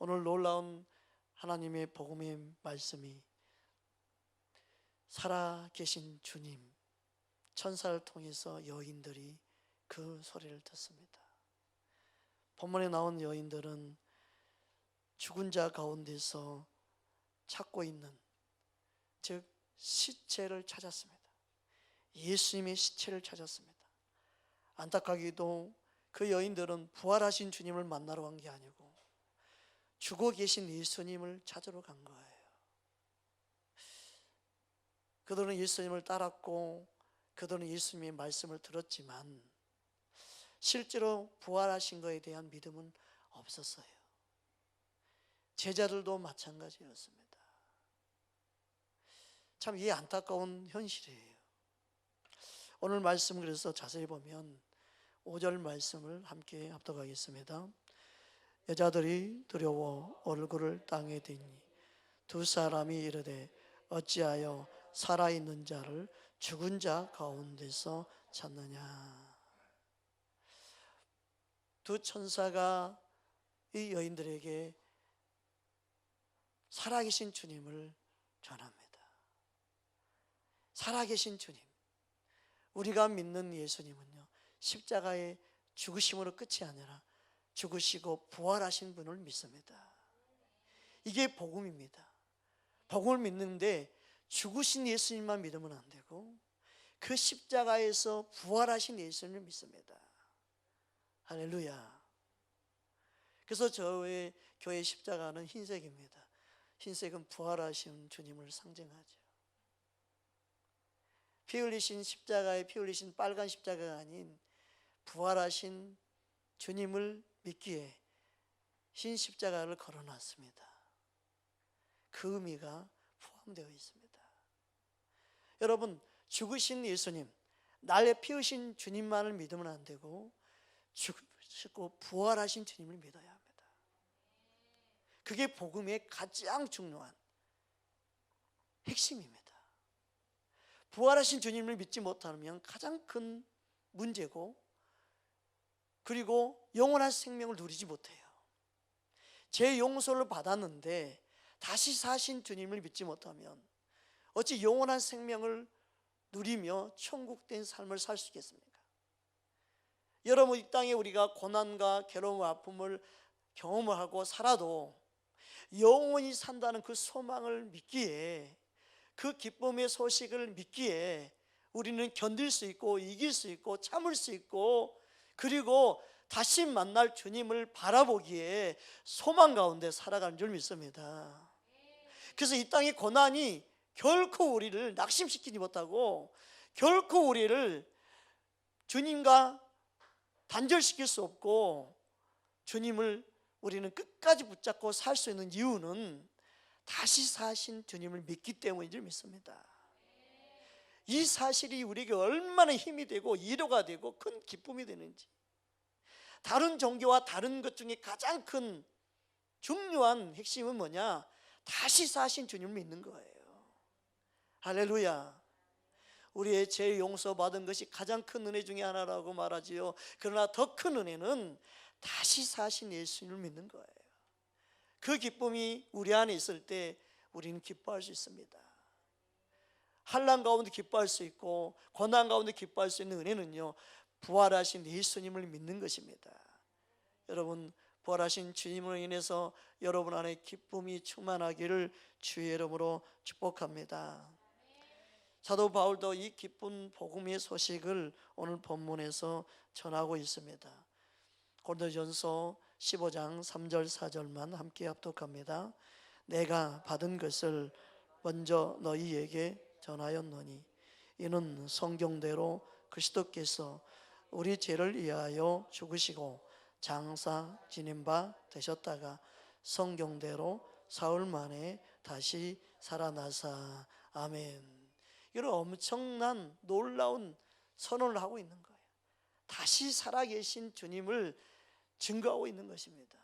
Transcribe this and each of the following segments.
오늘 놀라운 하나님의 복음의 말씀이 살아계신 주님, 천사를 통해서 여인들이 그 소리를 듣습니다. 본문에 나온 여인들은 죽은 자 가운데서 찾고 있는, 즉 시체를 찾았습니다. 예수님의 시체를 찾았습니다. 안타깝게도 그 여인들은 부활하신 주님을 만나러 간 게 아니고 죽어 계신 예수님을 찾으러 간 거예요. 그들은 예수님을 따랐고 그들은 예수님의 말씀을 들었지만 실제로 부활하신 것에 대한 믿음은 없었어요. 제자들도 마찬가지였습니다. 참 이게 안타까운 현실이에요. 오늘 말씀 그래서 자세히 보면 5절 말씀을 함께 합독하겠습니다. 여자들이 두려워 얼굴을 땅에 댔니 두 사람이 이르되 어찌하여 살아있는 자를 죽은 자 가운데서 찾느냐. 두 천사가 이 여인들에게 살아계신 주님을 전합니다. 살아계신 주님, 우리가 믿는 예수님은요, 십자가의 죽으심으로 끝이 아니라 죽으시고 부활하신 분을 믿습니다. 이게 복음입니다. 복음을 믿는데 죽으신 예수님만 믿으면 안 되고 그 십자가에서 부활하신 예수님을 믿습니다. 할렐루야. 그래서 저의 교회 십자가는 흰색입니다. 흰색은 부활하신 주님을 상징하죠. 피 흘리신 십자가에 피 흘리신 빨간 십자가가 아닌 부활하신 주님을 믿기에 흰 십자가를 걸어놨습니다. 그 의미가 포함되어 있습니다. 여러분, 죽으신 예수님, 날에 피 흘리신 주님만을 믿으면 안 되고 죽으시고 부활하신 주님을 믿어야 합니다. 그게 복음의 가장 중요한 핵심입니다. 부활하신 주님을 믿지 못하면 가장 큰 문제고, 그리고 영원한 생명을 누리지 못해요. 제 용서를 받았는데 다시 사신 주님을 믿지 못하면 어찌 영원한 생명을 누리며 천국된 삶을 살 수 있겠습니까? 여러분, 이 땅에 우리가 고난과 괴로움과 아픔을 경험을 하고 살아도 영원히 산다는 그 소망을 믿기에, 그 기쁨의 소식을 믿기에 우리는 견딜 수 있고 이길 수 있고 참을 수 있고, 그리고 다시 만날 주님을 바라보기에 소망 가운데 살아가는 줄 믿습니다. 그래서 이 땅의 고난이 결코 우리를 낙심시키지 못하고 결코 우리를 주님과 단절시킬 수 없고, 주님을 우리는 끝까지 붙잡고 살 수 있는 이유는 다시 사신 주님을 믿기 때문인 줄 믿습니다. 이 사실이 우리에게 얼마나 힘이 되고 위로가 되고 큰 기쁨이 되는지, 다른 종교와 다른 것 중에 가장 큰 중요한 핵심은 뭐냐? 다시 사신 주님을 믿는 거예요. 할렐루야. 우리의 죄 용서받은 것이 가장 큰 은혜 중에 하나라고 말하지요. 그러나 더 큰 은혜는 다시 사신 예수님을 믿는 거예요. 그 기쁨이 우리 안에 있을 때 우리는 기뻐할 수 있습니다. 환난 가운데 기뻐할 수 있고 고난 가운데 기뻐할 수 있는 은혜는요, 부활하신 예수님을 믿는 것입니다. 여러분, 부활하신 주님으로 인해서 여러분 안에 기쁨이 충만하기를 주의 이름으로 축복합니다. 사도 바울도 이 기쁜 복음의 소식을 오늘 본문에서 전하고 있습니다. 고린도전서 15장 3절 4절만 함께 합독합니다. 내가 받은 것을 먼저 너희에게 전하였노니 이는 성경대로 그리스도께서 우리 죄를 위하여 죽으시고 장사 지낸 바 되셨다가 성경대로 사흘 만에 다시 살아나사. 아멘. 이런 엄청난 놀라운 선언을 하고 있는 거예요. 다시 살아계신 주님을 증거하고 있는 것입니다.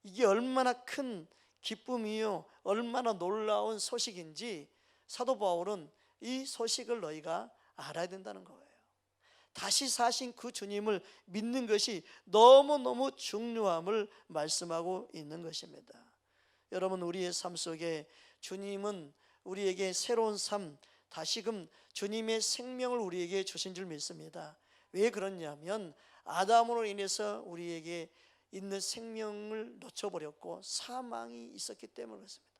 이게 얼마나 큰 기쁨이요, 얼마나 놀라운 소식인지 사도 바울은 이 소식을 너희가 알아야 된다는 거예요. 다시 사신 그 주님을 믿는 것이 너무너무 중요함을 말씀하고 있는 것입니다. 여러분, 우리의 삶 속에 주님은 우리에게 새로운 삶, 다시금 주님의 생명을 우리에게 주신 줄 믿습니다. 왜 그러냐면 아담으로 인해서 우리에게 있는 생명을 놓쳐버렸고 사망이 있었기 때문에 그렇습니다.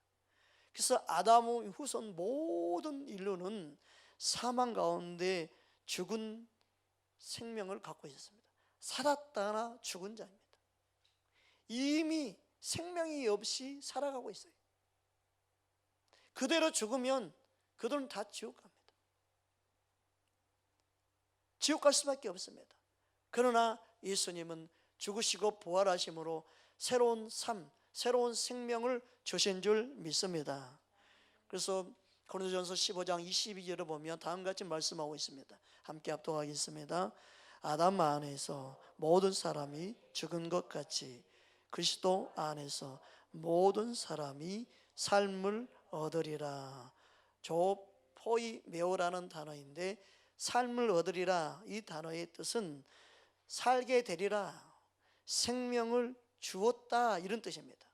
그래서 아담의 후손 모든 인류는 사망 가운데 죽은 생명을 갖고 있었습니다. 살았다나 죽은 자입니다. 이미 생명이 없이 살아가고 있어요. 그대로 죽으면 그들은 다 지옥 갑니다. 지옥 갈 수밖에 없습니다. 그러나 예수님은 죽으시고 부활하심으로 새로운 삶, 새로운 생명을 주신 줄 믿습니다. 그래서 고린도전서 15장 22절을 보면 다음과 같이 말씀하고 있습니다. 함께 합독하겠습니다. 아담 안에서 모든 사람이 죽은 것 같이 그리스도 안에서 모든 사람이 삶을 얻으리라. 조포이메오라는 단어인데 삶을 얻으리라, 이 단어의 뜻은 살게 되리라, 생명을 주었다, 이런 뜻입니다.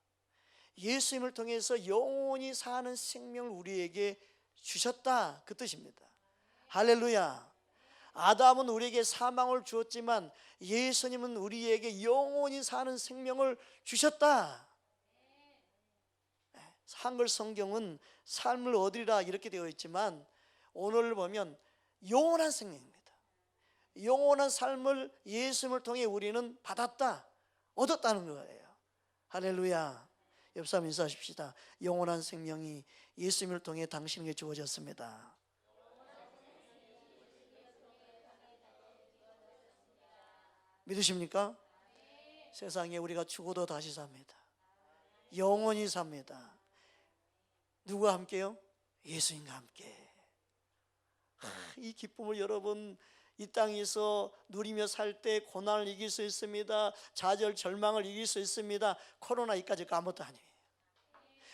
예수님을 통해서 영원히 사는 생명을 우리에게 주셨다, 그 뜻입니다. 할렐루야. 아담은 우리에게 사망을 주었지만 예수님은 우리에게 영원히 사는 생명을 주셨다. 한글 성경은 삶을 얻으리라 이렇게 되어 있지만 오늘 보면 영원한 생명입니다. 영원한 삶을 예수님을 통해 우리는 받았다, 얻었다는 거예요. 할렐루야. 옆 사람 인사하십시다. 영원한 생명이 예수님을 통해 당신에게 주어졌습니다. 믿으십니까? 세상에 우리가 죽어도 다시 삽니다. 영원히 삽니다. 누구와 함께요? 예수님과 함께. 이 기쁨을 여러분 이 땅에서 누리며 살 때 고난을 이길 수 있습니다. 좌절, 절망을 이길 수 있습니다. 코로나 이까지 아무것도 아니에요.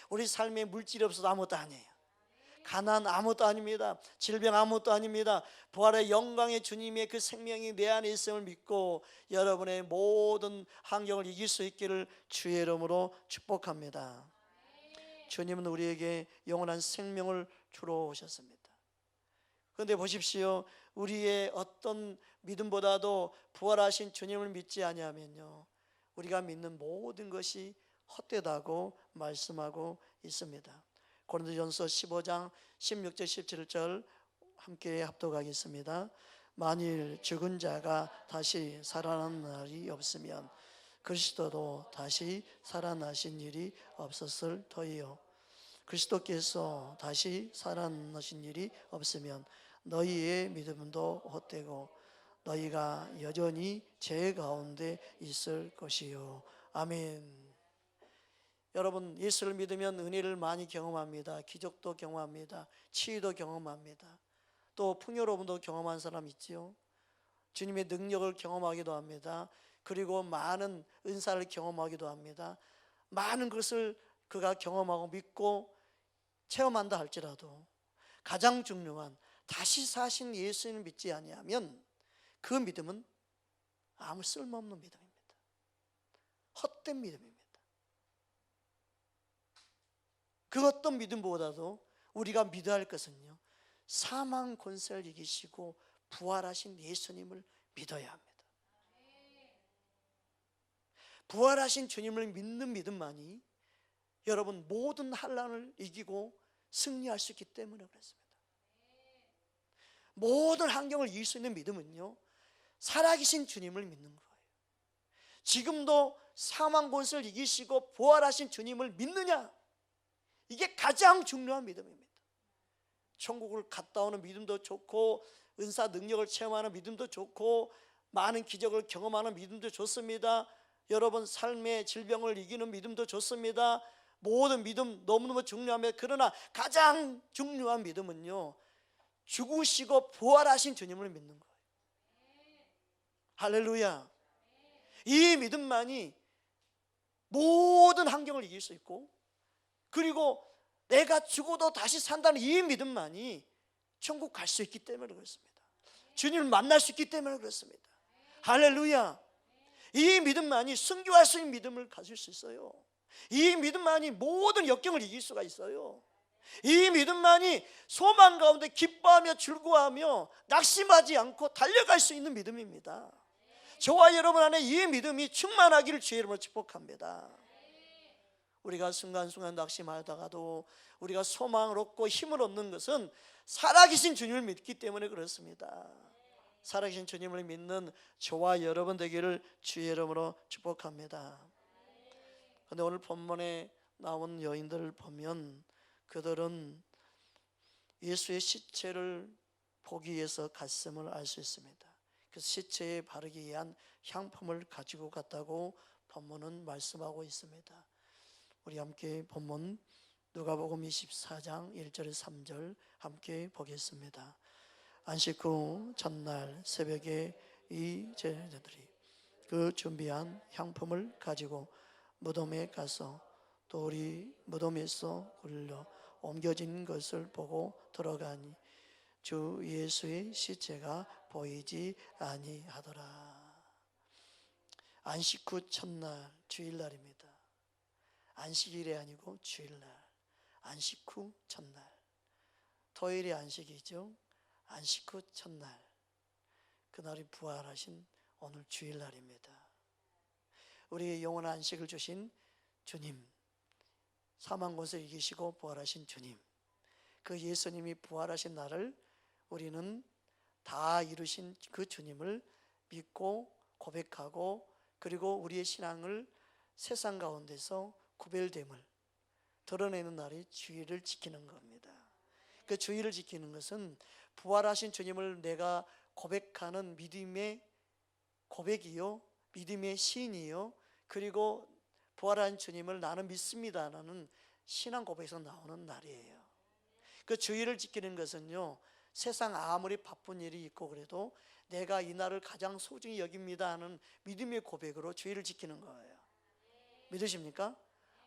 우리 삶에 물질이 없어도 아무것도 아니에요. 가난 아무것도 아닙니다. 질병 아무것도 아닙니다. 부활의 영광의 주님의 그 생명이 내 안에 있음을 믿고 여러분의 모든 환경을 이길 수 있기를 주의 이름으로 축복합니다. 주님은 우리에게 영원한 생명을 주러 오셨습니다. 그런데 보십시오, 우리의 어떤 믿음보다도 부활하신 주님을 믿지 아니하면요, 우리가 믿는 모든 것이 헛되다고 말씀하고 있습니다. 고린도전서 15장 16절 17절 함께 합독하겠습니다. 만일 죽은 자가 다시 살아난 날이 없으면 그리스도도 다시 살아나신 일이 없었을 터이요. 그리스도께서 다시 살아나신 일이 없으면 너희의 믿음도 헛되고 너희가 여전히 죄 가운데 있을 것이요. 아멘. 여러분, 예수를 믿으면 은혜를 많이 경험합니다. 기적도 경험합니다. 치유도 경험합니다. 또 풍요로움도 경험한 사람 있지요. 주님의 능력을 경험하기도 합니다. 그리고 많은 은사를 경험하기도 합니다. 많은 것을 그가 경험하고 믿고 체험한다 할지라도 가장 중요한 다시 사신 예수님을 믿지 아니하면 그 믿음은 아무 쓸모없는 믿음입니다. 헛된 믿음입니다. 그 어떤 믿음보다도 우리가 믿어야 할 것은요, 사망 권세를 이기시고 부활하신 예수님을 믿어야 합니다. 부활하신 주님을 믿는 믿음만이 여러분 모든 환난을 이기고 승리할 수 있기 때문에 그렇습니다. 모든 환경을 이길 수 있는 믿음은요, 살아계신 주님을 믿는 거예요. 지금도 사망 권세를 이기시고 부활하신 주님을 믿느냐, 이게 가장 중요한 믿음입니다. 천국을 갔다 오는 믿음도 좋고 은사 능력을 체험하는 믿음도 좋고 많은 기적을 경험하는 믿음도 좋습니다. 여러분 삶의 질병을 이기는 믿음도 좋습니다. 모든 믿음 너무너무 중요합니다. 그러나 가장 중요한 믿음은요, 죽으시고 부활하신 주님을 믿는 거예요. 할렐루야. 이 믿음만이 모든 환경을 이길 수 있고, 그리고 내가 죽어도 다시 산다는 이 믿음만이 천국 갈 수 있기 때문에 그렇습니다. 주님을 만날 수 있기 때문에 그렇습니다. 할렐루야. 이 믿음만이 순교할 수 있는 믿음을 가질 수 있어요. 이 믿음만이 모든 역경을 이길 수가 있어요. 이 믿음만이 소망 가운데 기뻐하며 즐거워하며 낙심하지 않고 달려갈 수 있는 믿음입니다. 저와 여러분 안에 이 믿음이 충만하기를 주의 이름으로 축복합니다. 우리가 순간순간 낙심하다가도 우리가 소망을 얻고 힘을 얻는 것은 살아계신 주님을 믿기 때문에 그렇습니다. 살아계신 주님을 믿는 저와 여러분 되기를 주의 이름으로 축복합니다. 그런데 오늘 본문에 나온 여인들을 보면 그들은 예수의 시체를 보기 위해서 갔음을 알 수 있습니다. 그 시체에 바르기 위한 향품을 가지고 갔다고 본문은 말씀하고 있습니다. 우리 함께 본문 누가복음 24장 1절에서 3절 함께 보겠습니다. 안식 후 전날 새벽에 이 제자들이 그 준비한 향품을 가지고 무덤에 가서 돌이 무덤에서 굴려 옮겨진 것을 보고 들어가니 주 예수의 시체가 보이지 아니하더라. 안식 후 첫날 주일날입니다. 안식일이 아니고 주일날, 안식 후 첫날. 토요일이 안식이죠. 안식 후 첫날, 그날이 부활하신 오늘 주일날입니다. 우리의 영원한 안식을 주신 주님, 사망 권세 이기시고 부활하신 주님, 그 예수님이 부활하신 날을 우리는 다 이루신 그 주님을 믿고 고백하고, 그리고 우리의 신앙을 세상 가운데서 구별됨을 드러내는 날이 주일을 지키는 겁니다. 그 주일을 지키는 것은 부활하신 주님을 내가 고백하는 믿음의 고백이요, 믿음의 시인이요, 그리고 부활한 주님을 나는 믿습니다라는 신앙 고백에서 나오는 날이에요. 그 주일을 지키는 것은요, 세상 아무리 바쁜 일이 있고 그래도 내가 이 날을 가장 소중히 여깁니다 하는 믿음의 고백으로 주일을 지키는 거예요. 믿으십니까?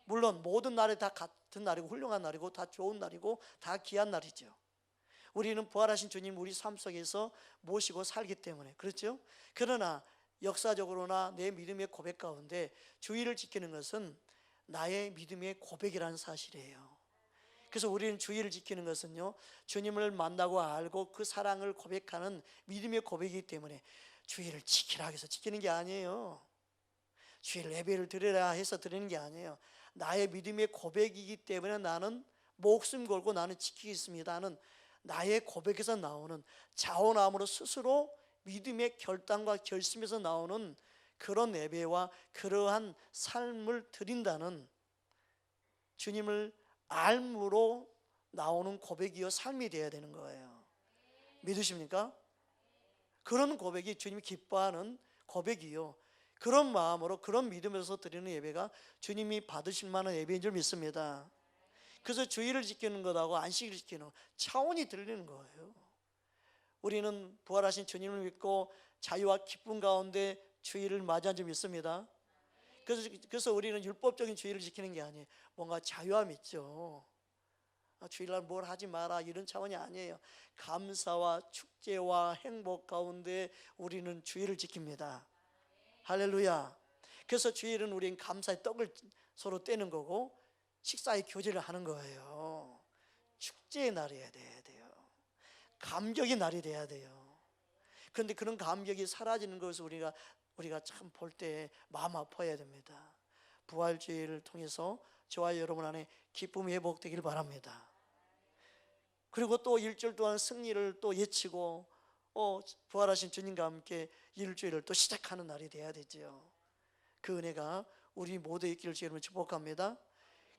물론 모든 날이 다 같은 날이고 훌륭한 날이고 다 좋은 날이고 다 귀한 날이죠. 우리는 부활하신 주님 우리 삶 속에서 모시고 살기 때문에 그렇죠? 그러나 역사적으로나 내 믿음의 고백 가운데 주일을 지키는 것은 나의 믿음의 고백이라는 사실이에요. 그래서 우리는 주일을 지키는 것은요, 주님을 만나고 알고 그 사랑을 고백하는 믿음의 고백이기 때문에 주일을 지키라 해서 지키는 게 아니에요. 주일 예배를 드리라 해서 드리는 게 아니에요. 나의 믿음의 고백이기 때문에 나는 목숨 걸고 나는 지키겠습니다 하는 나의 고백에서 나오는 자원함으로 스스로 믿음의 결단과 결심에서 나오는 그런 예배와 그러한 삶을 드린다는 주님을 알므로 나오는 고백이요 삶이 되어야 되는 거예요. 믿으십니까? 그런 고백이 주님이 기뻐하는 고백이요, 그런 마음으로 그런 믿음에서 드리는 예배가 주님이 받으실 만한 예배인 줄 믿습니다. 그래서 주일을 지키는 것하고 안식일을 지키는 차원이 들리는 거예요. 우리는 부활하신 주님을 믿고 자유와 기쁨 가운데 주일을 맞이한 줄 믿습니다. 그래서 우리는 율법적인 주일을 지키는 게 아니에요. 뭔가 자유함 있죠. 주일날 뭘 하지 마라 이런 차원이 아니에요. 감사와 축제와 행복 가운데 우리는 주일을 지킵니다. 할렐루야. 그래서 주일은 우리는 감사의 떡을 서로 떼는 거고 식사의 교제를 하는 거예요. 축제의 날이어야 돼요. 감격의 날이 돼야 돼요. 그런데 그런 감격이 사라지는 것을 우리가 참 볼 때 마음 아파야 됩니다. 부활주일을 통해서 저와 여러분 안에 기쁨이 회복되길 바랍니다. 그리고 또 일주일 동안 승리를 또 예치고 부활하신 주님과 함께 일주일을 또 시작하는 날이 돼야 되죠. 그 은혜가 우리 모두의 있기를 주님을 축복합니다.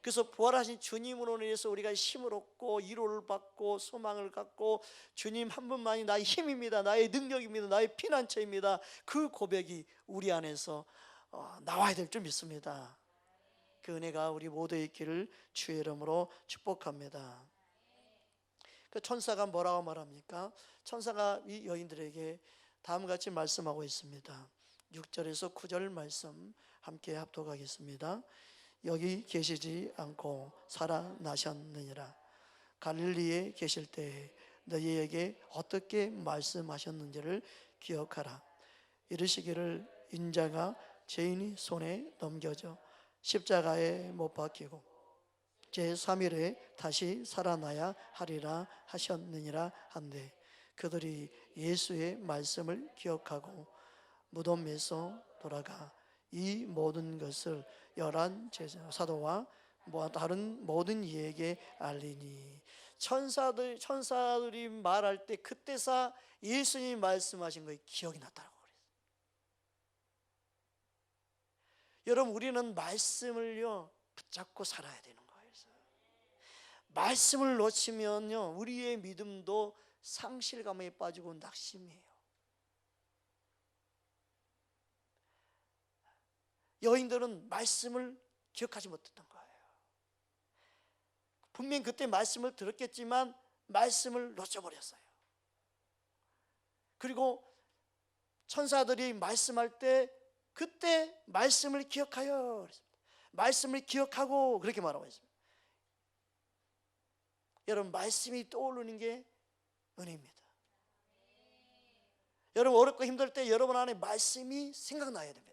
그래서 부활하신 주님으로 인해서 우리가 힘을 얻고 위로를 받고 소망을 갖고 주님 한 분만이 나의 힘입니다, 나의 능력입니다, 나의 피난처입니다, 그 고백이 우리 안에서 나와야 될 줄 믿습니다. 그 은혜가 우리 모두의 있기를 주의 이름으로 축복합니다. 그 천사가 뭐라고 말합니까? 천사가 이 여인들에게 다음같이 말씀하고 있습니다. 6절에서 9절 말씀 함께 합독하겠습니다. 여기 계시지 않고 살아나셨느니라. 갈릴리에 계실 때 너희에게 어떻게 말씀하셨는지를 기억하라. 이르시기를 인자가 죄인의 손에 넘겨져 십자가에 못 박히고 제3일에 다시 살아나야 하리라 하셨느니라 한데, 그들이 예수의 말씀을 기억하고 무덤에서 돌아가 이 모든 것을 열한 제자 사도와 다른 모든 이에게 알리니. 천사들이 말할 때 그때서 예수님이 말씀하신 것이 기억이 났다고 그랬어요. 여러분, 우리는 말씀을요 붙잡고 살아야 되는 거예요. 말씀을 놓치면요 우리의 믿음도 상실감에 빠지고 낙심해요. 여인들은 말씀을 기억하지 못했던 거예요. 분명 그때 말씀을 들었겠지만 말씀을 놓쳐버렸어요. 그리고 천사들이 말씀할 때 그때 말씀을 기억하여, 말씀을 기억하고 그렇게 말하고 있습니다. 여러분, 말씀이 떠오르는 게 은혜입니다. 여러분, 어렵고 힘들 때 여러분 안에 말씀이 생각나야 됩니다.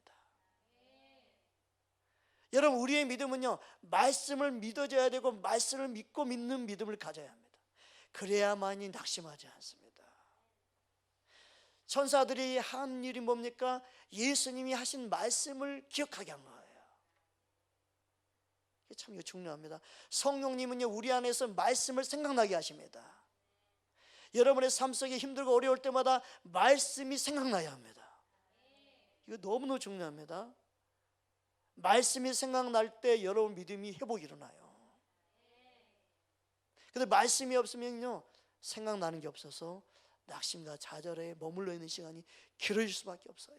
여러분, 우리의 믿음은요 말씀을 믿어줘야 되고 말씀을 믿고 믿는 믿음을 가져야 합니다. 그래야만이 낙심하지 않습니다. 천사들이 한 일이 뭡니까? 예수님이 하신 말씀을 기억하게 한 거예요. 이게 참 중요합니다. 성령님은요 우리 안에서 말씀을 생각나게 하십니다. 여러분의 삶 속에 힘들고 어려울 때마다 말씀이 생각나야 합니다. 이거 너무너무 중요합니다. 말씀이 생각날 때 여러분 믿음이 회복이 일어나요. 근데 말씀이 없으면요 생각나는 게 없어서 낙심과 좌절에 머물러 있는 시간이 길어질 수밖에 없어요.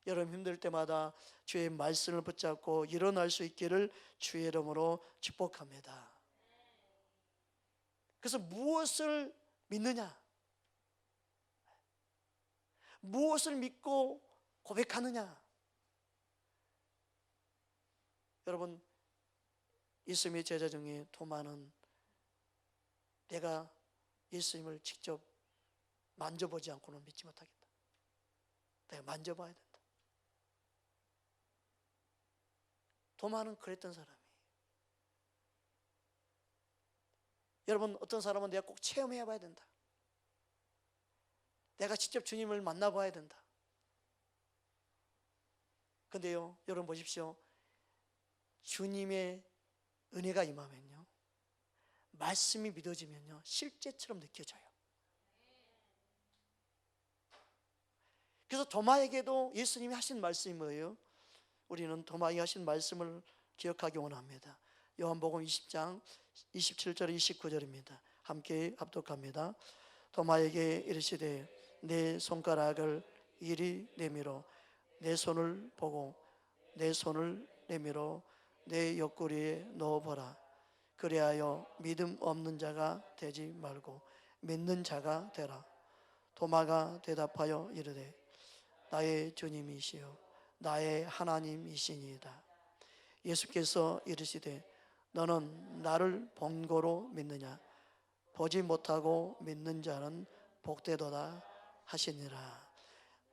여러분, 힘들 때마다 주의 말씀을 붙잡고 일어날 수 있기를 주의 이름으로 축복합니다. 그래서 무엇을 믿느냐? 무엇을 믿고 고백하느냐? 여러분, 예수님의 제자 중에 도마는 내가 예수님을 직접 만져보지 않고는 믿지 못하겠다. 내가 만져봐야 된다. 도마는 그랬던 사람이에요. 여러분, 어떤 사람은 내가 꼭 체험해 봐야 된다. 내가 직접 주님을 만나봐야 된다. 근데요, 여러분 보십시오. 주님의 은혜가 임하면요 말씀이 믿어지면요 실제처럼 느껴져요. 그래서 도마에게도 예수님이 하신 말씀이 뭐예요? 우리는 도마에게 하신 말씀을 기억하기 원합니다. 요한복음 20장 27절 29절입니다. 함께 합독합니다. 도마에게 이르시되 내 손가락을 이리 내밀어 내 손을 보고 내 손을 내밀어 내 옆구리에 넣어보라. 그리하여 믿음 없는 자가 되지 말고 믿는 자가 되라. 도마가 대답하여 이르되 나의 주님이시여 나의 하나님이시니이다. 예수께서 이르시되 너는 나를 본고로 믿느냐? 보지 못하고 믿는 자는 복되도다 하시니라.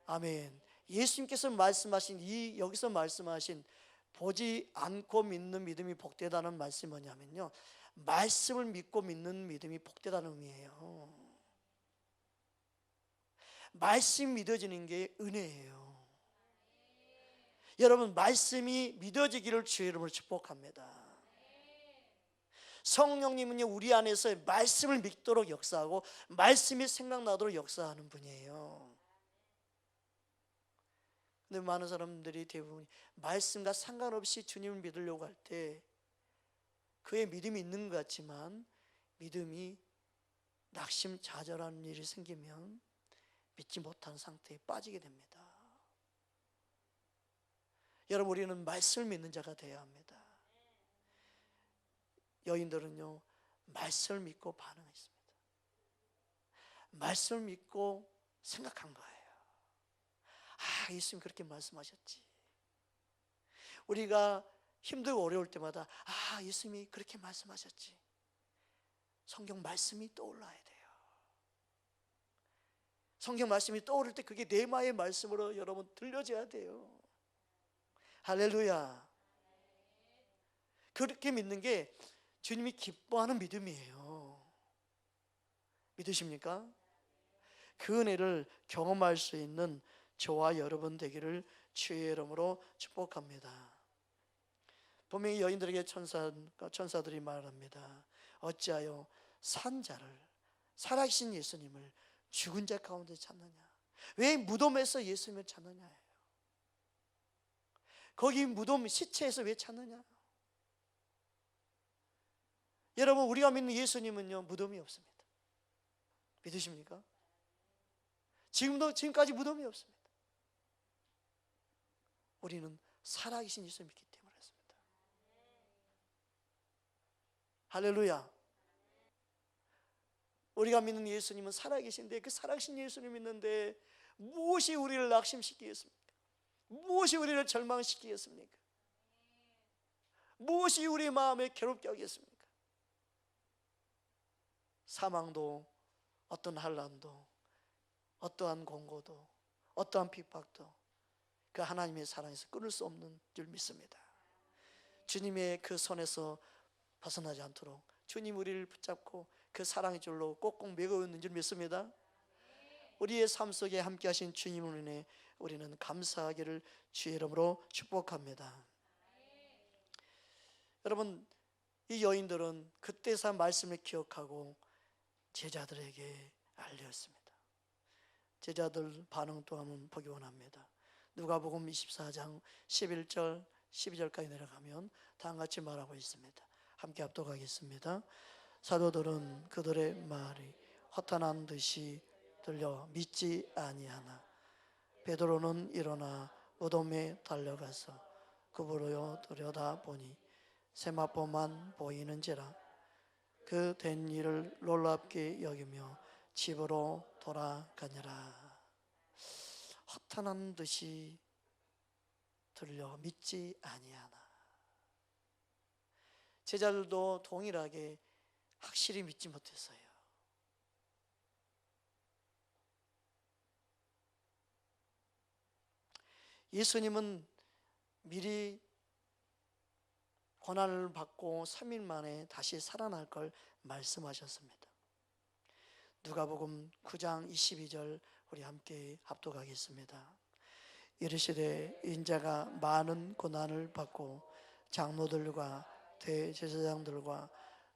아멘. 예수님께서 말씀하신 여기서 말씀하신 보지 않고 믿는 믿음이 복되다는 말씀이 뭐냐면요 말씀을 믿고 믿는 믿음이 복되다는 의미예요. 말씀이 믿어지는 게 은혜예요. 여러분, 말씀이 믿어지기를 주의 이름으로 축복합니다. 성령님은요 우리 안에서 말씀을 믿도록 역사하고 말씀이 생각나도록 역사하는 분이에요. 근데 많은 사람들이 대부분 말씀과 상관없이 주님을 믿으려고 할 때 그의 믿음이 있는 것 같지만 믿음이 낙심 좌절하는 일이 생기면 믿지 못하는 상태에 빠지게 됩니다. 여러분, 우리는 말씀을 믿는 자가 되어야 합니다. 여인들은요 말씀을 믿고 반응했습니다. 말씀을 믿고 생각한 거예요. 아, 예수님 그렇게 말씀하셨지. 우리가 힘들고 어려울 때마다 아, 예수님이 그렇게 말씀하셨지. 성경 말씀이 떠올라야 돼요. 성경 말씀이 떠오를 때 그게 내마의 말씀으로 여러분 들려져야 돼요. 할렐루야. 그렇게 믿는 게 주님이 기뻐하는 믿음이에요. 믿으십니까? 그 은혜를 경험할 수 있는 저와 여러분 되기를 주의 이름으로 축복합니다. 분명히 여인들에게 천사들이 말합니다. 어찌하여 산 자를, 살아계신 예수님을 죽은 자 가운데 찾느냐? 왜 무덤에서 예수님을 찾느냐? 거기 무덤 시체에서 왜 찾느냐? 여러분, 우리가 믿는 예수님은요, 무덤이 없습니다. 믿으십니까? 지금까지 무덤이 없습니다. 우리는 살아계신 예수를 믿기 때문에 그렇습니다. 할렐루야. 우리가 믿는 예수님은 살아계신데, 그 살아계신 예수를 믿는데 무엇이 우리를 낙심시키겠습니까? 무엇이 우리를 절망시키겠습니까? 무엇이 우리 마음에 괴롭게 하겠습니까? 사망도, 어떤 환난도, 어떠한 공고도, 어떠한 핍박도 그 하나님의 사랑에서 끊을 수 없는 줄 믿습니다. 주님의 그 손에서 벗어나지 않도록 주님 우리를 붙잡고 그 사랑의 줄로 꼭꼭 매고 있는 줄 믿습니다. 우리의 삶 속에 함께 하신 주님을 인해 우리는 감사하기를 주의 이름으로 축복합니다. 여러분, 이 여인들은 그때서 말씀을 기억하고 제자들에게 알렸습니다. 제자들 반응 또 한번 보기 원합니다. 누가복음 24장 11절 12절까지 내려가면 다음과 같이 말하고 있습니다. 함께 합독하겠습니다. 사도들은 그들의 말이 허탄한 듯이 들려 믿지 아니하나 베드로는 일어나 무덤에 달려가서 그부로 들여다보니 세마포만 보이는지라 그 된 일을 놀랍게 여기며 집으로 돌아가니라. 허탄한 듯이 들려 믿지 아니하나. 제자들도 동일하게 확실히 믿지 못했어요. 예수님은 미리 고난을 받고 3일 만에 다시 살아날 걸 말씀하셨습니다. 누가복음 9장 22절 우리 함께 합독하겠습니다. 이르시되 인자가 많은 고난을 받고 장로들과 대제사장들과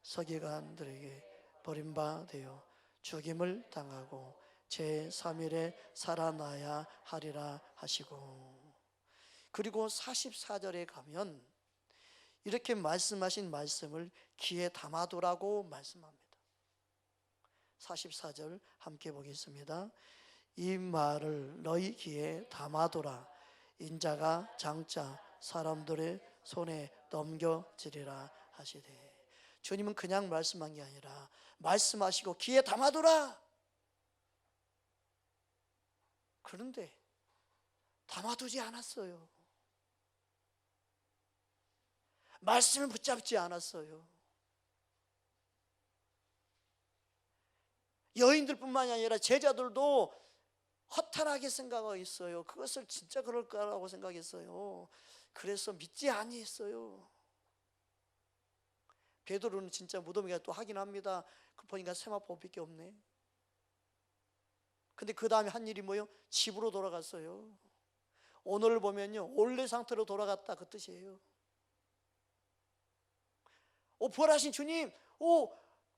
서기관들에게 버림받아 죽임을 당하고 제3일에 살아나야 하리라 하시고, 그리고 44절에 가면 이렇게 말씀하신 말씀을 귀에 담아두라고 말씀합니다. 44절 함께 보겠습니다. 이 말을 너희 귀에 담아두라. 인자가 장차 사람들의 손에 넘겨지리라 하시되. 주님은 그냥 말씀한 게 아니라 말씀하시고 귀에 담아두라. 그런데 담아두지 않았어요. 말씀을 붙잡지 않았어요. 여인들뿐만이 아니라 제자들도 허탈하게 생각하고 있어요. 그것을 진짜 그럴까라고 생각했어요. 그래서 믿지 아니했어요. 베드로는 진짜 무덤에 또 확인합니다. 그 보니까 세마포밖에 없네. 근데 그 다음에 한 일이 뭐예요? 집으로 돌아갔어요. 오늘 보면요, 원래 상태로 돌아갔다 그 뜻이에요. 부활하신 주님,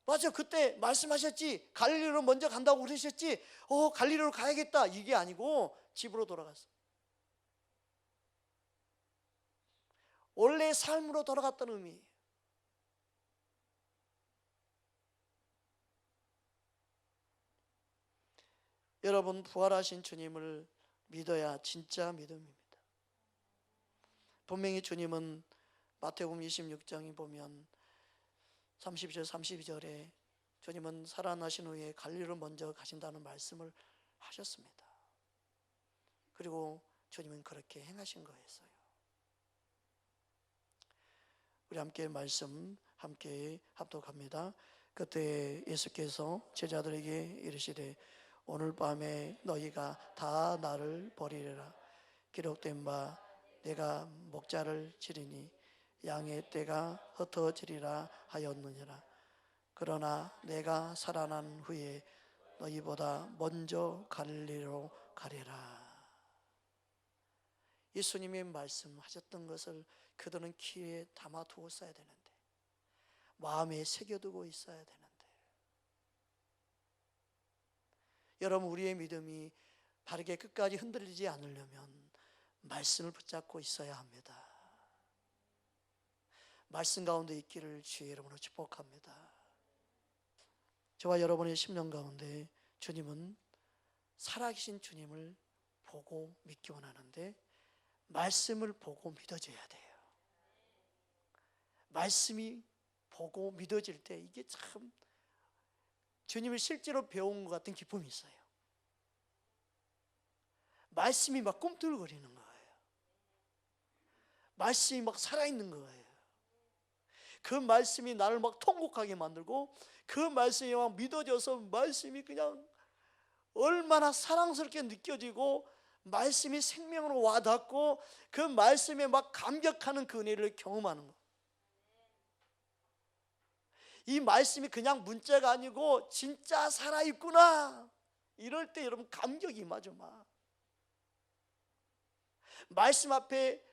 맞아, 그때 말씀하셨지. 갈릴리로 먼저 간다고 그러셨지. 갈릴리로 가야겠다. 이게 아니고 집으로 돌아갔어. 원래 삶으로 돌아갔다는 의미예요. 여러분, 부활하신 주님을 믿어야 진짜 믿음입니다. 분명히 주님은 마태복음 26장에 보면 30절 32절에 주님은 살아나신 후에 갈릴리로 먼저 가신다는 말씀을 하셨습니다. 그리고 주님은 그렇게 행하신 거였어요. 우리 함께 말씀 함께 합독합니다. 그때 예수께서 제자들에게 이르시되 오늘 밤에 너희가 다 나를 버리리라. 기록된 바 내가 목자를 치리니 양의 떼가 흩어지리라 하였느니라. 그러나 내가 살아난 후에 너희보다 먼저 갈릴리로 가리라. 예수님의 말씀하셨던 것을 그들은 귀에 담아 두었어야 되는데, 마음에 새겨두고 있어야 되는데, 여러분, 우리의 믿음이 바르게 끝까지 흔들리지 않으려면 말씀을 붙잡고 있어야 합니다. 말씀 가운데 있기를 주의 이름으로 축복합니다. 저와 여러분의 심령 가운데 주님은 살아계신 주님을 보고 믿기 원하는데, 말씀을 보고 믿어져야 돼요. 말씀이 보고 믿어질 때 이게 참 주님을 실제로 배운 것 같은 기쁨이 있어요. 말씀이 막 꿈틀거리는 거예요. 말씀이 막 살아있는 거예요. 그 말씀이 나를 막 통곡하게 만들고, 그 말씀이 막 믿어져서 말씀이 그냥 얼마나 사랑스럽게 느껴지고, 말씀이 생명으로 와닿고, 그 말씀에 막 감격하는 그 은혜를 경험하는 거. 이 말씀이 그냥 문자가 아니고 진짜 살아있구나, 이럴 때 여러분 감격이 임하죠. 막 말씀 앞에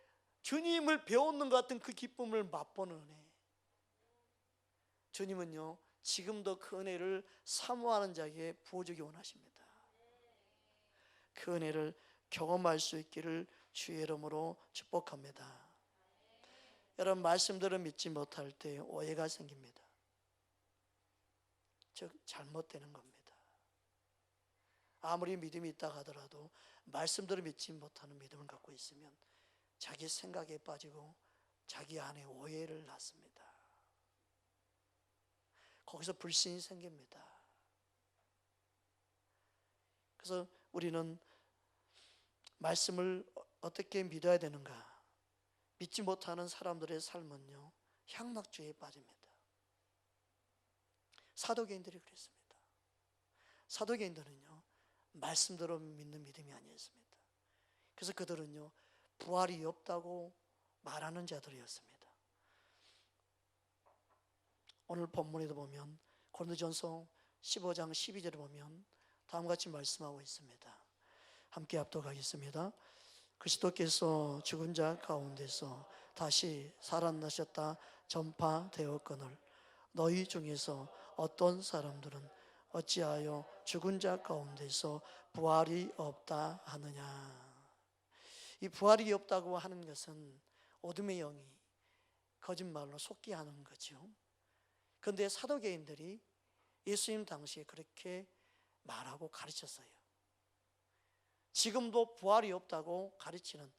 주님을 배우는 것 같은 그 기쁨을 맛보는 은혜. 주님은요, 지금도 그 은혜를 사모하는 자에게 부어주기 원하십니다. 그 은혜를 경험할 수 있기를 주의 이름으로 축복합니다. 여러분, 말씀들을 믿지 못할 때 오해가 생깁니다. 즉 잘못되는 겁니다. 아무리 믿음이 있다 하더라도 말씀들을 믿지 못하는 믿음을 갖고 있으면 자기 생각에 빠지고 자기 안에 오해를 낳습니다. 거기서 불신이 생깁니다. 그래서 우리는 말씀을 어떻게 믿어야 되는가? 믿지 못하는 사람들의 삶은요, 향락주의에 빠집니다. 사도개인들이 그랬습니다. 사도개인들은요, 말씀대로 믿는 믿음이 아니었습니다. 그래서 그들은요, 부활이 없다고 말하는 자들이었습니다. 오늘 본문에도 보면 고린도전서 15장 12절에 보면 다음과 같이 말씀하고 있습니다. 함께 합독하겠습니다. 그리스도께서 죽은 자 가운데서 다시 살아나셨다 전파되었거늘 너희 중에서 어떤 사람들은 어찌하여 죽은 자 가운데서 부활이 없다 하느냐. 이 부활이 없다고 하는 것은 어둠의 영이 거짓말로 속게 하는 거죠. 그런데 사도개인들이 예수님 당시에 그렇게 말하고 가르쳤어요. 지금도 부활이 없다고 가르치는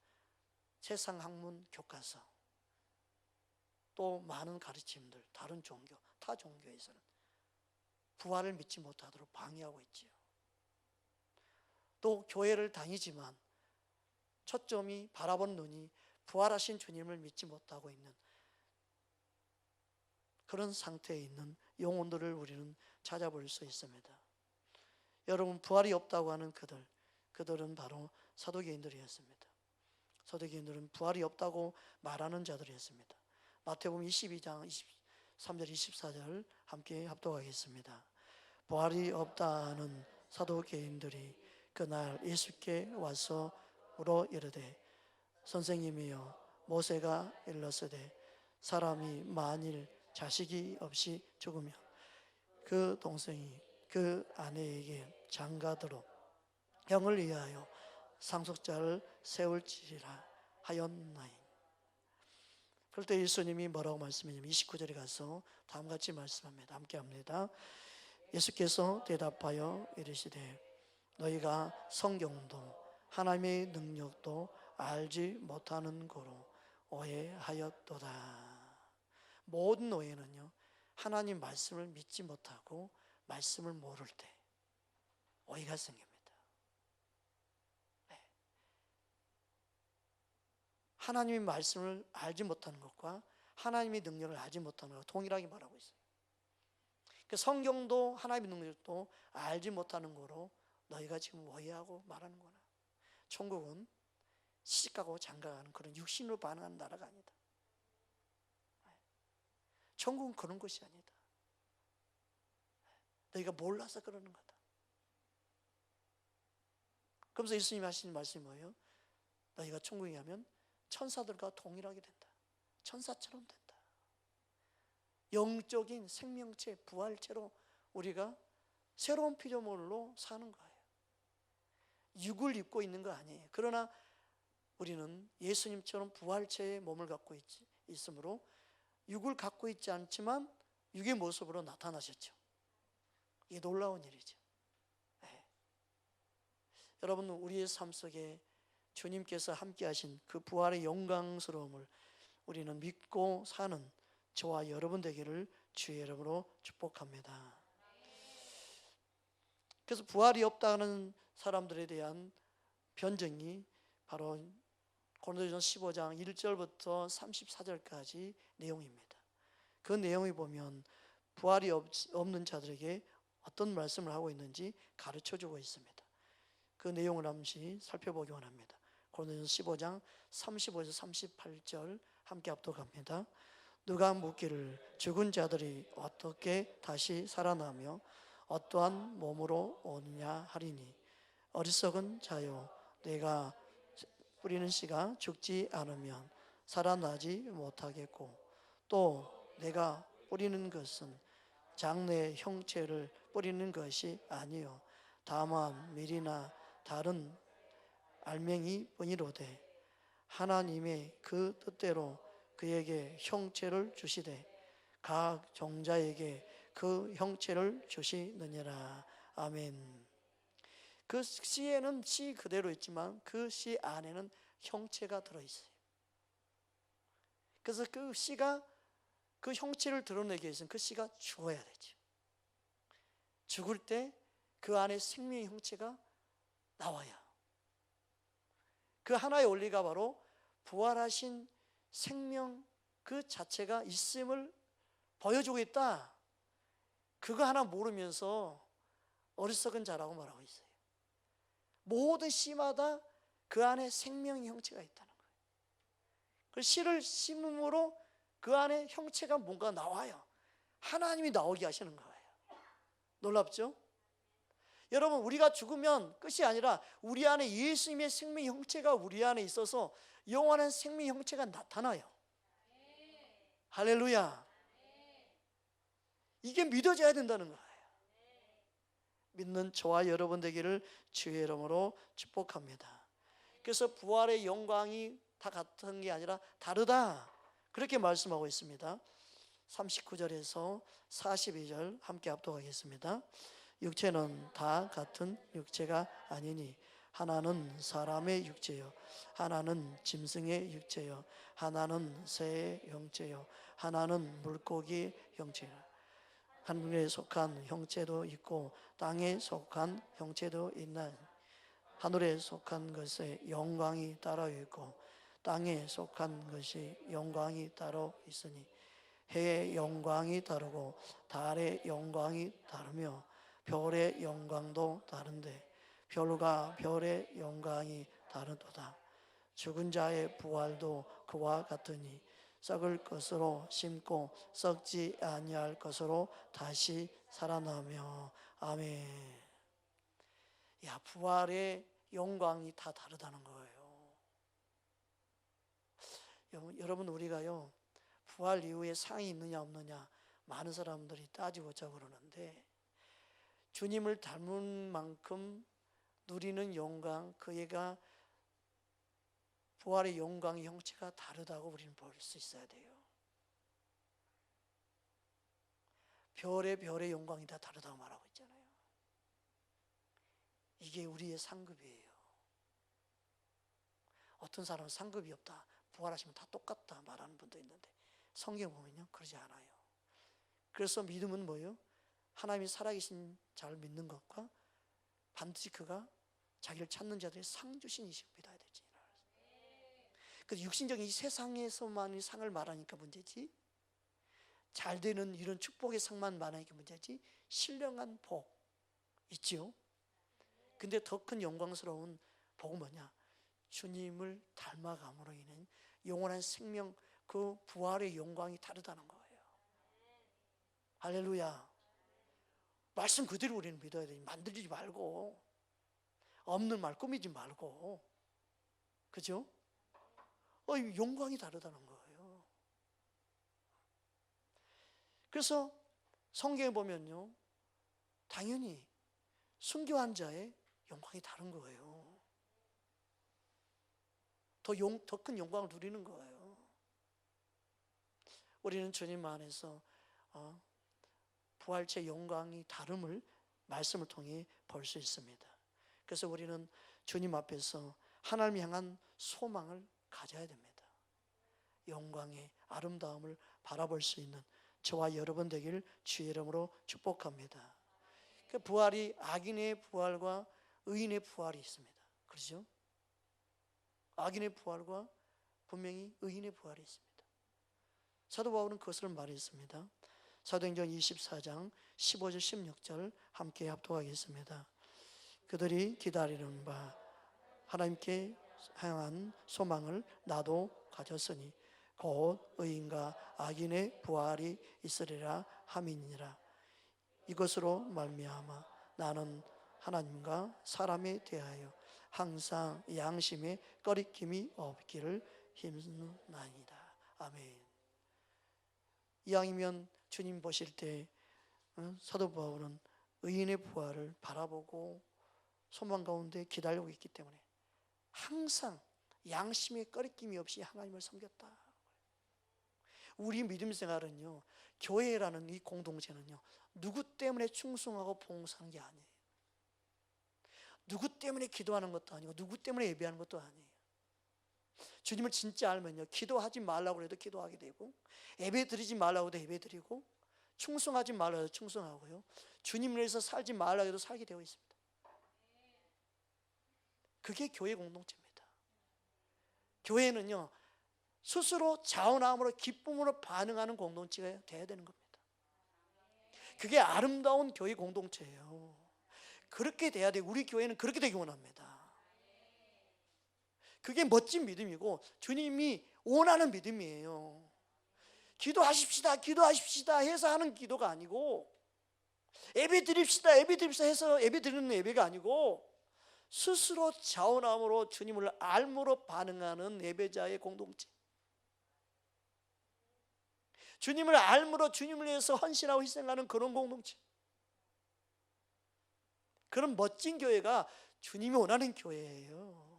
세상 학문 교과서, 또 많은 가르침들, 다른 종교, 타 종교에서는 부활을 믿지 못하도록 방해하고 있지요. 또 교회를 다니지만 초점이 바라본 눈이 부활하신 주님을 믿지 못하고 있는 그런 상태에 있는 영혼들을 우리는 찾아볼 수 있습니다. 여러분, 부활이 없다고 하는 그들은 바로 사도개인들이었습니다. 사도개인들은 부활이 없다고 말하는 자들이었습니다. 마태복음 22장 23절 24절 함께 합독하겠습니다. 부활이 없다는 사도개인들이 그날 예수께 와서 물어 이르되 선생님이여, 모세가 일렀으되 사람이 만일 자식이 없이 죽으면 그 동생이 그 아내에게 장가들어 형을 위하여 상속자를 세울지라 하였나니. 그럴 때 예수님이 뭐라고 말씀하냐면 29절에 가서 다음같이 말씀합니다. 함께 합니다. 예수께서 대답하여 이르시되 너희가 성경도 하나님의 능력도 알지 못하는 거로 오해하였도다. 모든 오해는요, 하나님 말씀을 믿지 못하고 말씀을 모를 때 오해가 생깁니다. 네. 하나님의 말씀을 알지 못하는 것과 하나님의 능력을 알지 못하는 것 동일하게 말하고 있어요. 그 성경도 하나님의 능력도 알지 못하는 거로 너희가 지금 오해하고 말하는구나. 천국은 시집가고 장가가는 그런 육신으로 반응하는 나라가 아니다. 천국은 그런 것이 아니다. 너희가 몰라서 그러는 거다. 그러면서 예수님이 하시는 말씀이 뭐예요? 너희가 천국에 가면 천사들과 동일하게 된다. 천사처럼 된다. 영적인 생명체, 부활체로 우리가 새로운 피조물로 사는 거예요. 육을 입고 있는 거 아니에요. 그러나 우리는 예수님처럼 부활체의 몸을 갖고 있으므로 육을 갖고 있지 않지만 육의 모습으로 나타나셨죠. 이게 놀라운 일이죠. 네. 여러분, 우리의 삶 속에 주님께서 함께 하신 그 부활의 영광스러움을 우리는 믿고 사는 저와 여러분 되기를 주의 이름으로 축복합니다. 그래서 부활이 없다는 사람들에 대한 변증이 바로 고린도전서 15장 1절부터 34절까지 내용입니다. 그 내용을 보면 부활이 없는 자들에게 어떤 말씀을 하고 있는지 가르쳐주고 있습니다. 그 내용을 잠시 살펴보기 원합니다. 고린도전서 15장 35에서 38절 함께 합독합니다. 누가 묻기를 죽은 자들이 어떻게 다시 살아나며 어떠한 몸으로 오느냐 하리니 어리석은 자요, 내가 뿌리는 씨가 죽지 않으면 살아나지 못하겠고 또 내가 뿌리는 것은 장래의 형체를 뿌리는 것이 아니요 다만 밀이나 다른 알맹이 뿐이로되 하나님의 그 뜻대로 그에게 형체를 주시되 각 종자에게 그 형체를 주시느니라. 아멘. 그 씨에는 씨 그대로 있지만 그 씨 안에는 형체가 들어있어요. 그래서 그 씨가 그 형체를 드러내기 위해서는 그 씨가 죽어야 되죠. 죽을 때 그 안에 생명의 형체가 나와야. 그 하나의 원리가 바로 부활하신 생명 그 자체가 있음을 보여주고 있다. 그거 하나 모르면서 어리석은 자라고 말하고 있어요. 모든 씨마다 그 안에 생명의 형체가 있다는 거예요. 그 씨를 심음으로 그 안에 형체가 뭔가 나와요. 하나님이 나오게 하시는 거예요. 놀랍죠? 여러분, 우리가 죽으면 끝이 아니라 우리 안에 예수님의 생명의 형체가 우리 안에 있어서 영원한 생명의 형체가 나타나요. 할렐루야. 이게 믿어져야 된다는 거예요. 믿는 저와 여러분 되기를 주의 이름으로 축복합니다. 그래서 부활의 영광이 다 같은 게 아니라 다르다, 그렇게 말씀하고 있습니다. 39절에서 42절 함께 합독하겠습니다. 육체는 다 같은 육체가 아니니 하나는 사람의 육체요, 하나는 짐승의 육체요, 하나는 새의 형체요, 하나는 물고기의 형체요. 하늘에 속한 형체도 있고 땅에 속한 형체도 있나 하늘에 속한 것에 영광이 따로 있고 땅에 속한 것이 영광이 따로 있으니 해의 영광이 다르고 달의 영광이 다르며 별의 영광도 다른데 별과 별의 영광이 다르도다. 죽은 자의 부활도 그와 같으니 썩을 것으로 심고 썩지 아니할 것으로 다시 살아나며. 아멘. 야, 부활의 영광이 다 다르다는 거예요. 여러분, 우리가요 부활 이후에 상이 있느냐 없느냐 많은 사람들이 따지고자 그러는데 주님을 닮은 만큼 누리는 영광, 그애가 부활의 영광의 형체가 다르다고 우리는 볼 수 있어야 돼요. 별의 영광이 다 다르다고 말하고 있잖아요. 이게 우리의 상급이에요. 어떤 사람은 상급이 없다, 부활하시면 다 똑같다 말하는 분도 있는데 성경 보면요 그러지 않아요. 그래서 믿음은 뭐예요? 하나님이 살아계신 자를 믿는 것과 반드시 그가 자기를 찾는 자들의 상 주신 이식을 믿어야 되지. 그래서 육신적인 이 세상에서만의 상을 말하니까 문제지, 잘 되는 이런 축복의 상만 말하니까 문제지, 신령한 복 있지요. 근데 더 큰 영광스러운 복은 뭐냐? 주님을 닮아감으로 인해 영원한 생명, 그 부활의 영광이 다르다는 거예요. 할렐루야. 말씀 그대로 우리는 믿어야 돼. 만들지 말고, 없는 말 꾸미지 말고, 그죠? 영광이 다르다는 거예요. 그래서 성경에 보면요, 당연히 순교한 자의 영광이 다른 거예요. 더 큰 영광을 누리는 거예요. 우리는 주님 안에서 부활체 영광이 다름을 말씀을 통해 볼 수 있습니다. 그래서 우리는 주님 앞에서 하나님 향한 소망을 가져야 됩니다. 영광의 아름다움을 바라볼 수 있는 저와 여러분 되기를 주의 이름으로 축복합니다. 그 부활이 악인의 부활과 의인의 부활이 있습니다. 그렇죠? 악인의 부활과 분명히 의인의 부활이 있습니다. 사도 바울은 그것을 말했습니다. 사도행전 24장 15절 16절 함께 합독하겠습니다. 그들이 기다리는 바 하나님께 향한 소망을 나도 가졌으니 곧 의인과 악인의 부활이 있으리라 함이니라. 이것으로 말미암아 나는 하나님과 사람에 대하여 항상 양심에 꺼리낌이 없기를 힘쓰나이다. 아멘. 이왕이면 주님 보실 때 사도 바울은 의인의 부활을 바라보고 소망 가운데 기다리고 있기 때문에 항상 양심에 꺼리낌이 없이 하나님을 섬겼다. 우리 믿음 생활은요, 교회라는 이 공동체는요, 누구 때문에 충성하고 봉사하는 게 아니에요. 누구 때문에 기도하는 것도 아니고 누구 때문에 예배하는 것도 아니에요. 주님을 진짜 알면요, 기도하지 말라고 해도 기도하게 되고, 예배 드리지 말라고 해도 예배 드리고, 충성하지 말라고 해도 충성하고요, 주님을 위해서 살지 말라고 해도 살게 되어 있습니다. 그게 교회 공동체입니다. 교회는요, 스스로 자원함으로 기쁨으로 반응하는 공동체가 되어야 되는 겁니다. 그게 아름다운 교회 공동체예요. 그렇게 돼야 돼요. 우리 교회는 그렇게 되기 원합니다. 그게 멋진 믿음이고 주님이 원하는 믿음이에요. 기도하십시다, 기도하십시다 해서 하는 기도가 아니고, 예배 드립시다, 예배 드립시다 해서 예배 드리는 예배가 아니고, 스스로 자원함으로 주님을 알므로 반응하는 예배자의 공동체, 주님을 알므로 주님을 위해서 헌신하고 희생하는 그런 공동체, 그런 멋진 교회가 주님이 원하는 교회예요.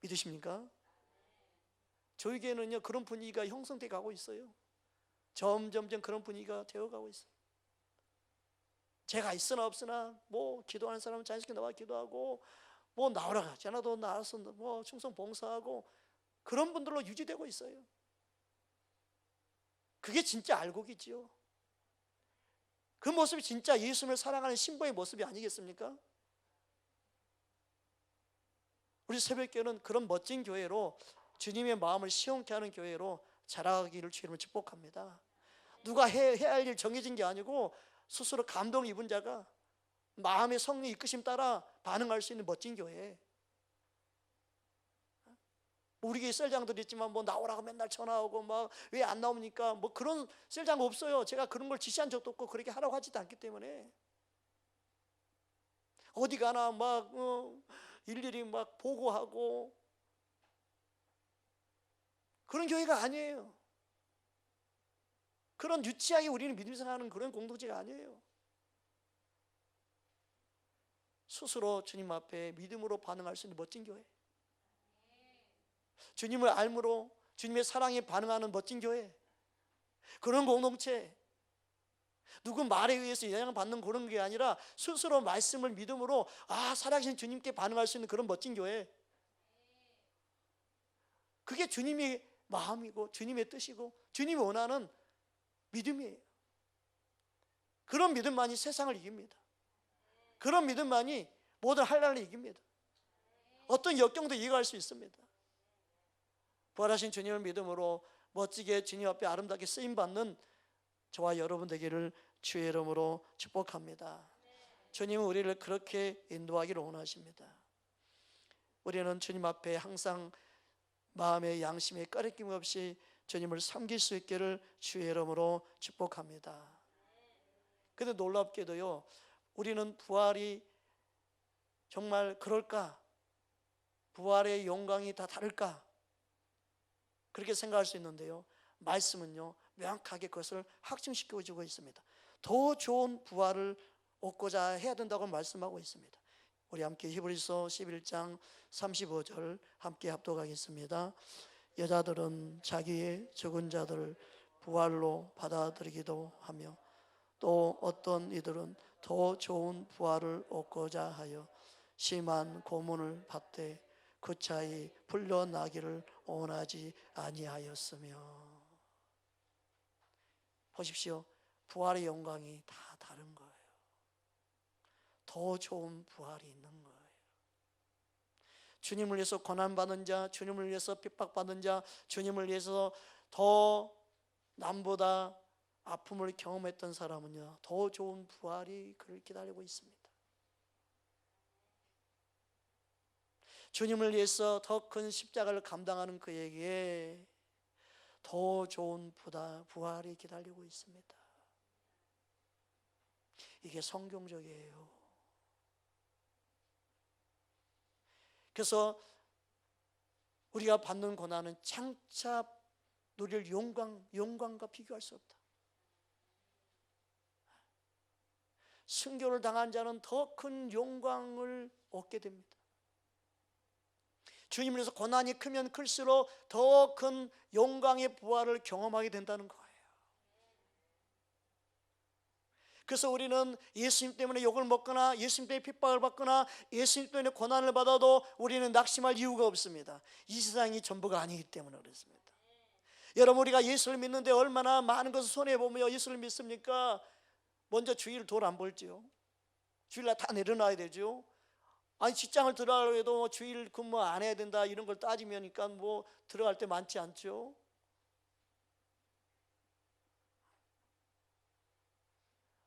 믿으십니까? 저희 교회는요, 그런 분위기가 형성돼 가고 있어요. 점점점 그런 분위기가 되어가고 있어요. 제가 있으나 없으나 뭐 기도하는 사람은 자연스럽게 나와 기도하고, 뭐 나오라 하지 않아도 나와서 뭐 충성 봉사하고, 그런 분들로 유지되고 있어요. 그게 진짜 알곡이지요. 그 모습이 진짜 예수님을 사랑하는 신부의 모습이 아니겠습니까? 우리 새벽교회는 그런 멋진 교회로, 주님의 마음을 시원케 하는 교회로 자라기를 주님을 축복합니다. 누가 해야 할 일 정해진 게 아니고 스스로 감동을 입은 자가 마음의 성령 이끄심 따라 반응할 수 있는 멋진 교회. 우리 교회 셀장들이 있지만 뭐 나오라고 맨날 전화하고 막 왜 안 나옵니까? 뭐 그런 셀장 없어요. 제가 그런 걸 지시한 적도 없고 그렇게 하라고 하지도 않기 때문에. 어디 가나 막 일일이 막 보고하고 그런 교회가 아니에요. 그런 유치하게 우리는 믿음 생활하는 그런 공동체가 아니에요. 스스로 주님 앞에 믿음으로 반응할 수 있는 멋진 교회, 주님을 알므로 주님의 사랑에 반응하는 멋진 교회, 그런 공동체. 누구 말에 의해서 영향받는 그런 게 아니라 스스로 말씀을 믿음으로 살아계신 주님께 반응할 수 있는 그런 멋진 교회. 그게 주님의 마음이고 주님의 뜻이고 주님이 원하는 믿음이에요. 그런 믿음만이 세상을 이깁니다. 그런 믿음만이 모든 한란을 이깁니다. 어떤 역경도 이겨갈 수 있습니다. 부활하신 주님을 믿음으로 멋지게 주님 앞에 아름답게 쓰임받는 저와 여러분 되기를 주의 이름으로 축복합니다. 주님은 우리를 그렇게 인도하기를 원하십니다. 우리는 주님 앞에 항상 마음의 양심에 꺼리낌 없이 주님을 섬길 수 있기를 주의 이름으로 축복합니다. 근데 놀랍게도요, 우리는 부활이 정말 그럴까? 부활의 영광이 다 다를까? 그렇게 생각할 수 있는데요, 말씀은요 명확하게 그것을 확증시켜 주고 있습니다. 더 좋은 부활을 얻고자 해야 된다고 말씀하고 있습니다. 우리 함께 히브리서 11장 35절 함께 합독하겠습니다. 여자들은 자기의 죽은 자들을 부활로 받아들이기도 하며 또 어떤 이들은 더 좋은 부활을 얻고자 하여 심한 고문을 받되 그 차이 풀려나기를 원하지 아니하였으며. 보십시오, 부활의 영광이 다 다른 거예요. 더 좋은 부활이 있는 거예요. 주님을 위해서 고난받은 자, 주님을 위해서 핍박받은 자, 주님을 위해서 더 남보다 아픔을 경험했던 사람은요, 더 좋은 부활이 그를 기다리고 있습니다. 주님을 위해서 더 큰 십자가를 감당하는 그에게 더 좋은 부활이 기다리고 있습니다. 이게 성경적이에요. 그래서 우리가 받는 고난은 장차 누릴 영광과 비교할 수 없다. 순교를 당한 자는 더 큰 영광을 얻게 됩니다. 주님을 위해서 고난이 크면 클수록 더 큰 영광의 부활을 경험하게 된다는 거예요. 그래서 우리는 예수님 때문에 욕을 먹거나 예수님 때문에 핍박을 받거나 예수님 때문에 고난을 받아도 우리는 낙심할 이유가 없습니다. 이 세상이 전부가 아니기 때문에 그렇습니다. 여러분, 우리가 예수를 믿는데 얼마나 많은 것을 손해보며 예수를 믿습니까? 먼저 주일 돈 안 벌지요. 주일날 다 내려놔야 되죠. 아니, 직장을 들어가려고 해도 주일 근무 안 해야 된다 이런 걸 따지면니까 뭐 들어갈 때 많지 않죠.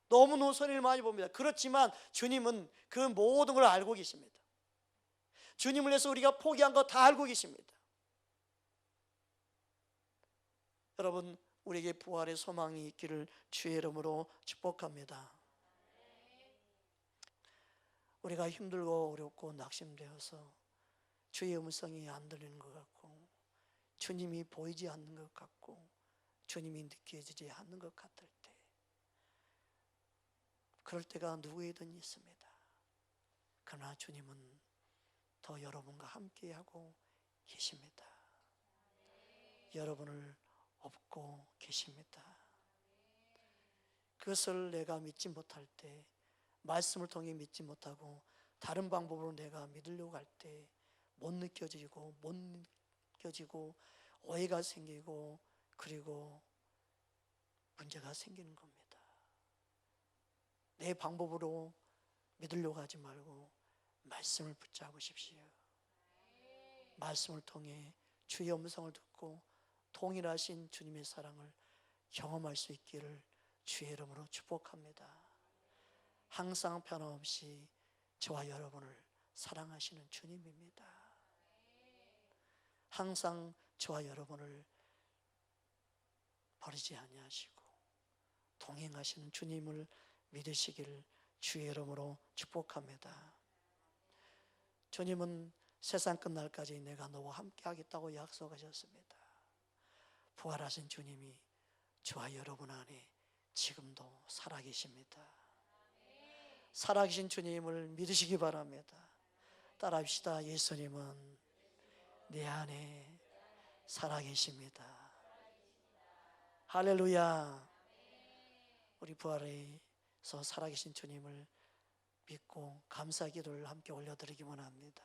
너무너무 손해를 많이 봅니다. 그렇지만 주님은 그 모든 걸 알고 계십니다. 주님을 위해서 우리가 포기한 거 다 알고 계십니다. 여러분, 우리에게 부활의 소망이 있기를 주의 이름으로 축복합니다. 우리가 힘들고 어렵고 낙심되어서 주의 음성이 안 들리는 것 같고 주님이 보이지 않는 것 같고 주님이 느껴지지 않는 것 같을 때, 그럴 때가 누구이든 있습니다. 그러나 주님은 더 여러분과 함께하고 계십니다. 여러분을 업고 계십니다. 그것을 내가 믿지 못할 때, 말씀을 통해 믿지 못하고 다른 방법으로 내가 믿으려고 할 때 못 느껴지고 오해가 생기고 그리고 문제가 생기는 겁니다. 내 방법으로 믿으려고 하지 말고 말씀을 붙잡으십시오. 말씀을 통해 주의 음성을 듣고 통일하신 주님의 사랑을 경험할 수 있기를 주의 이름으로 축복합니다. 항상 변함없이 저와 여러분을 사랑하시는 주님입니다. 항상 저와 여러분을 버리지 아니하시고 동행하시는 주님을 믿으시기를 주의 이름으로 축복합니다. 주님은 세상 끝날까지 내가 너와 함께 하겠다고 약속하셨습니다. 부활하신 주님이 저와 여러분 안에 지금도 살아계십니다. 살아계신 주님을 믿으시기 바랍니다. 따라합시다. 예수님은 내 안에 살아계십니다. 할렐루야. 우리 부활에서 살아계신 주님을 믿고 감사 기도를 함께 올려드리기 원합니다.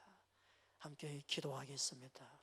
함께 기도하겠습니다.